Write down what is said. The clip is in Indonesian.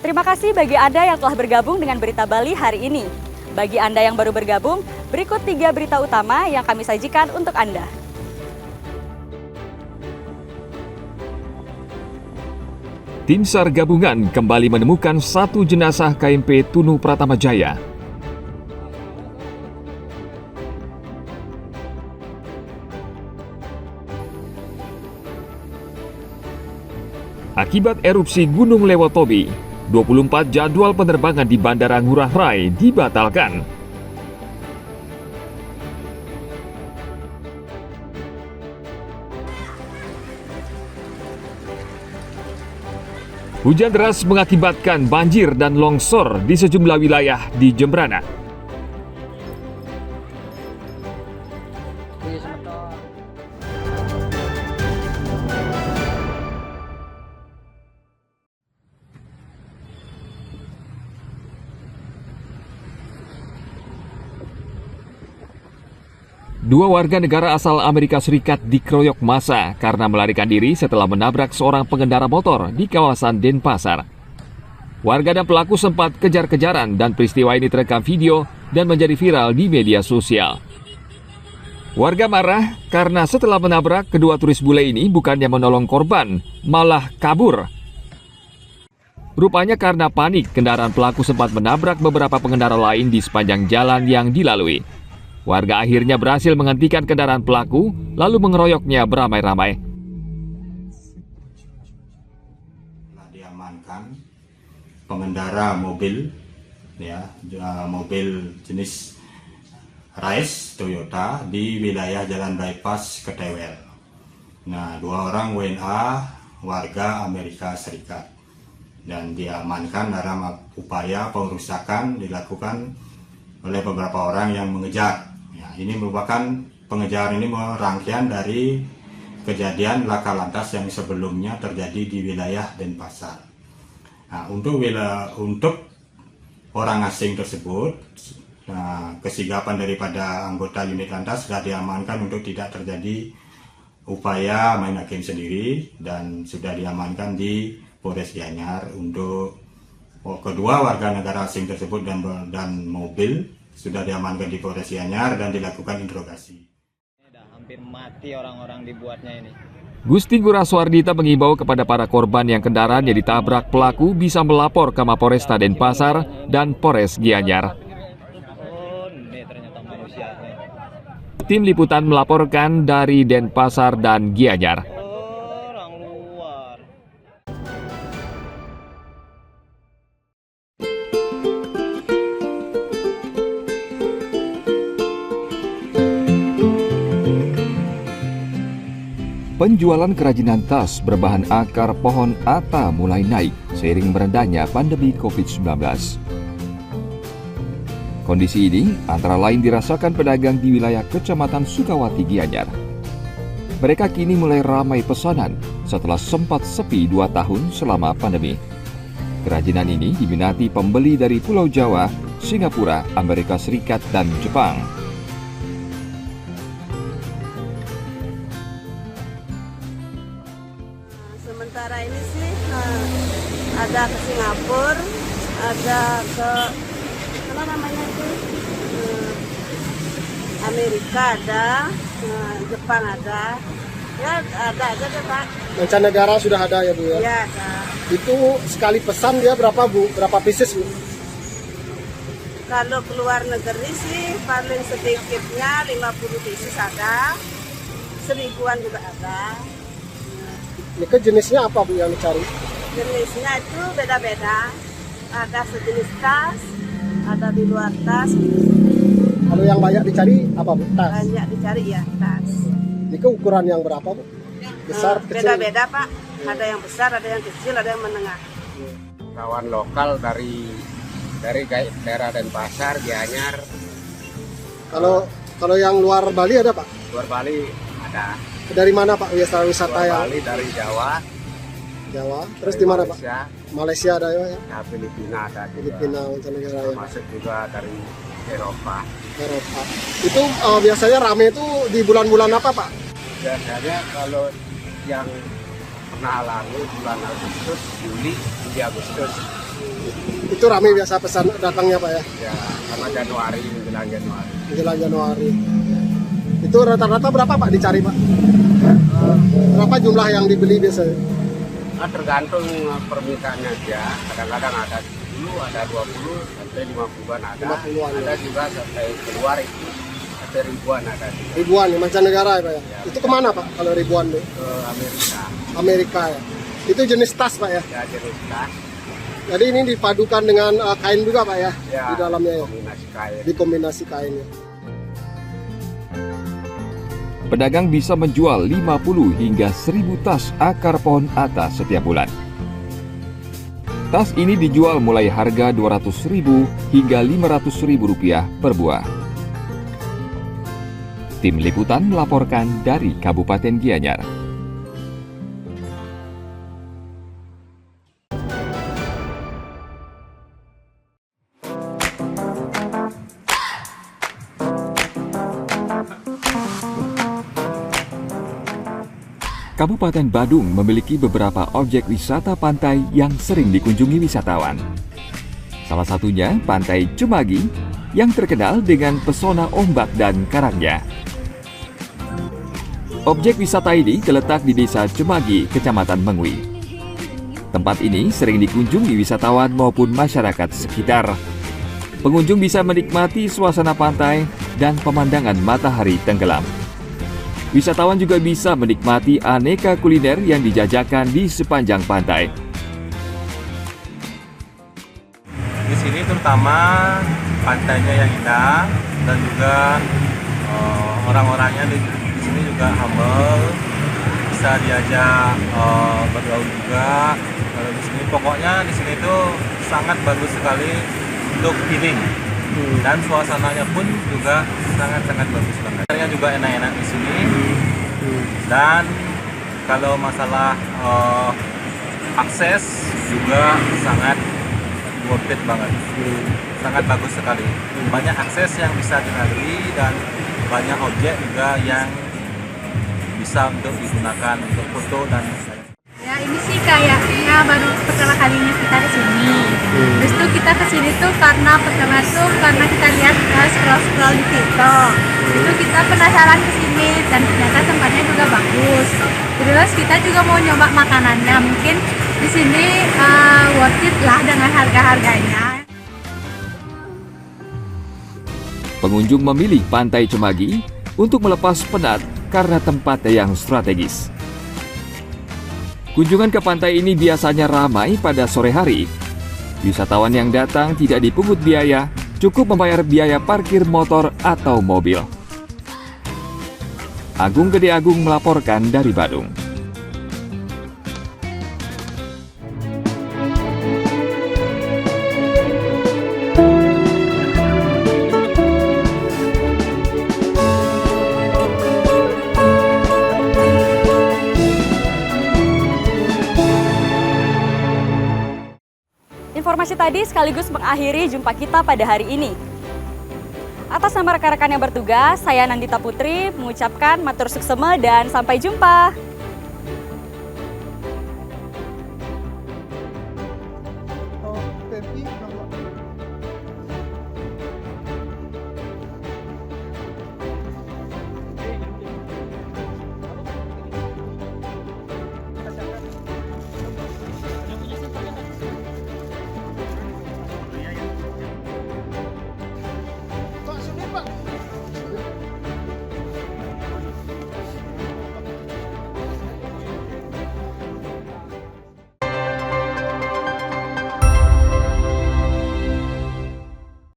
Terima kasih bagi Anda yang telah bergabung dengan Berita Bali hari ini. Bagi Anda yang baru bergabung, berikut 3 berita utama yang kami sajikan untuk Anda. Tim SAR gabungan kembali menemukan 1 jenazah KMP Tunu Pratamajaya. Akibat erupsi Gunung Lewotobi, 24 jadwal penerbangan di Bandara Ngurah Rai dibatalkan. Hujan deras mengakibatkan banjir dan longsor di sejumlah wilayah di Jembrana. Dua warga negara asal Amerika Serikat dikeroyok massa karena melarikan diri setelah menabrak seorang pengendara motor di kawasan Denpasar. Warga dan pelaku sempat kejar-kejaran dan peristiwa ini terekam video dan menjadi viral di media sosial. Warga marah karena setelah menabrak kedua turis bule ini bukannya menolong korban, malah kabur. Rupanya karena panik, kendaraan pelaku sempat menabrak beberapa pengendara lain di sepanjang jalan yang dilalui. Warga akhirnya berhasil menghentikan kendaraan pelaku, lalu mengeroyoknya beramai-ramai. Diamankan pengendara mobil, mobil jenis Rise Toyota di wilayah Jalan Bypass Ketewel. Nah, 2 orang WNA warga Amerika Serikat dan diamankan dalam upaya pengerusakan dilakukan oleh beberapa orang yang mengejar. Ini merupakan pengejaran ini rangkaian dari kejadian laka lantas yang sebelumnya terjadi di wilayah Denpasar. Nah, untuk orang asing tersebut, kesigapan daripada anggota unit lantas sudah diamankan untuk tidak terjadi upaya main hakim sendiri dan sudah diamankan di Polres Gianyar. Untuk kedua warga negara asing tersebut dan mobil sudah diamankan di Polres Gianyar dan dilakukan interogasi. Hampir mati orang-orang dibuatnya ini. Gusti Ngurah Suardita mengimbau kepada para korban yang kendaraannya ditabrak pelaku bisa melapor ke Mapolresta Denpasar dan Polres Gianyar. Tim liputan melaporkan dari Denpasar dan Gianyar. Penjualan kerajinan tas berbahan akar pohon ata mulai naik seiring merendahnya pandemi COVID-19. Kondisi ini antara lain dirasakan pedagang di wilayah Kecamatan Sukawati Gianyar. Mereka kini mulai ramai pesanan setelah sempat sepi 2 tahun selama pandemi. Kerajinan ini diminati pembeli dari Pulau Jawa, Singapura, Amerika Serikat, dan Jepang. Sementara ini sih ada ke Singapura, ada ke apa namanya itu Amerika ada, Jepang ada, ya ada aja deh Pak. Mancanegara sudah ada ya Bu ya? Iya ada. Itu sekali pesan dia berapa Bu? Berapa pieces Bu? Kalau keluar negeri sih paling sedikitnya 50 pieces ada, 1000-an juga ada. Ini ke jenisnya apa Bu yang dicari? Jenisnya itu beda-beda. Ada sejenis tas, ada di luar tas. Kalau yang banyak dicari apa Bu? Tas? Banyak dicari ya tas. Ini ke ukuran yang berapa Bu? Besar, kecil? Beda-beda Pak. Ada yang besar, ada yang kecil, ada yang menengah. Kawan lokal dari daerah Denpasar, Gianyar. Kalau yang luar Bali ada Pak? Luar Bali ada. Dari mana Pak wisata yang? Bali dari Jawa. Terus di mana Pak? Malaysia ada ya? Ya, Filipina ada. Filipina, mancanegara ya. Termasuk juga dari Eropa. Itu biasanya rame itu di bulan-bulan apa Pak? Biasanya kalau yang pernah lalu bulan Agustus, Juli, Agustus. Itu ramai biasa pesan datangnya Pak ya? Ya, karena Januari, menjelang Januari. Menjelang Januari. Itu rata-rata berapa Pak dicari Pak? Berapa jumlah yang dibeli biasanya? Nah, tergantung permintaannya aja. Kadang-kadang ada 10, ada 20, sampai 50-an ada. 50-an, Ada ya. juga sampai keluar itu sampai ribuan ada. Ribuan ya, mancanegara ya Pak ya? Itu kemana Pak kalau ribuan nih? Ke Amerika. Amerika ya? Itu jenis tas Pak ya? Ya, jenis tas. Jadi ini dipadukan dengan kain juga Pak ya? Ya, Di dalamnya ya? kombinasi kain. Dikombinasi kainnya. Pedagang bisa menjual 50 hingga 1000 tas akar pohon atas setiap bulan. Tas ini dijual mulai harga Rp200.000 hingga Rp500.000 per buah. Tim Liputan melaporkan dari Kabupaten Gianyar. Kabupaten Badung memiliki beberapa objek wisata pantai yang sering dikunjungi wisatawan. Salah satunya Pantai Cemagi yang terkenal dengan pesona ombak dan karangnya. Objek wisata ini terletak di Desa Cemagi, Kecamatan Mengwi. Tempat ini sering dikunjungi wisatawan maupun masyarakat sekitar. Pengunjung bisa menikmati suasana pantai dan pemandangan matahari tenggelam. Wisatawan juga bisa menikmati aneka kuliner yang dijajakan di sepanjang pantai. Di sini terutama pantainya yang indah dan juga orang-orangnya di sini juga humble, bisa diajak bergaul juga. Kalau di sini pokoknya di sini itu sangat bagus sekali untuk healing dan suasananya pun juga sangat-sangat bagus banget. Harganya juga enak-enak di sini. Dan kalau masalah akses juga sangat worth it banget, sangat bagus sekali. Banyak akses yang bisa dilalui dan banyak objek juga yang bisa untuk digunakan untuk foto dan ya ini sih kayaknya baru pertama kalinya kita kesini. Terus tuh kita kesini tuh karena pertama tuh karena kita lihat scroll di TikTok. Itu kita penasaran kesini dan ternyata tempatnya juga bagus. Terus kita juga mau nyoba makanannya. Mungkin di sini worth it lah dengan harga-harganya. Pengunjung memilih Pantai Cemagi untuk melepas penat karena tempatnya yang strategis. Kunjungan ke pantai ini biasanya ramai pada sore hari. Wisatawan yang datang tidak dipungut biaya, cukup membayar biaya parkir motor atau mobil. Agung Gede Agung melaporkan dari Badung. Informasi tadi sekaligus mengakhiri jumpa kita pada hari ini. Atas nama rekan-rekan yang bertugas, saya Nandita Putri mengucapkan matur suksema dan sampai jumpa.